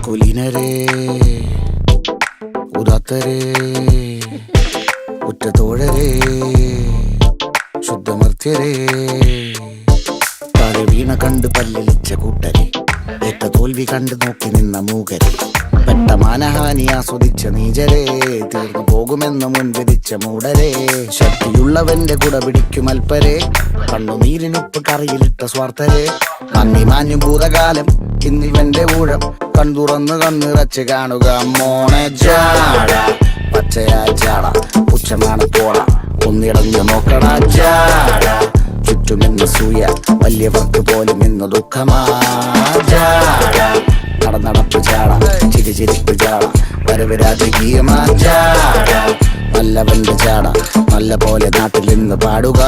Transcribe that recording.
കുലീനരേ ഉദാത്തരേ ഉറ്റതോഴരേ ശുദ്ധമർത്യരേ താഴെ വീണ കണ്ട് പല്ലിളിച്ച കൂട്ടരെ ഏറ്റ തോൽവി കണ്ട് നോക്കി നിന്ന മൂകരെ പെട്ട മാനഹാനി ആസ്വദിച്ച നീചരെ തീർന്നു പോകുമെന്ന് മുൻവിധിച്ച മൂടരെ ശക്തിയുള്ളവന്റെ കുട പിടിക്കും അൽപ്പരെ കണ്ണുനീരിനുപ്പ് കറിയിലിട്ട സ്വാർത്ഥരെ നന്ദി മാഞ്ഞു ഭൂതകാലം ഇന്നിവന്റെ ഊഴം കൺതുറന്ന് കണ്ണിറച്ച് കാണുക മോണെ ജാട പച്ചയാ ചാട പുച്ഛമാണ് പോള ഒന്നിടഞ്ഞു നോക്കണ ജാട ചുറ്റുമെന്ന് സൂയ വലിയവർക്ക് പോലും ഇന്ന് ദുഃഖമാ ജാട നടപ്പ് ചാട ചിരിച്ചിരിപ്പ് ചാട വരവ് രാജകീയമാ ചാട നല്ലവന്റെ ചാട നല്ല പോലെ നാട്ടിൽ നിന്ന് പാടുക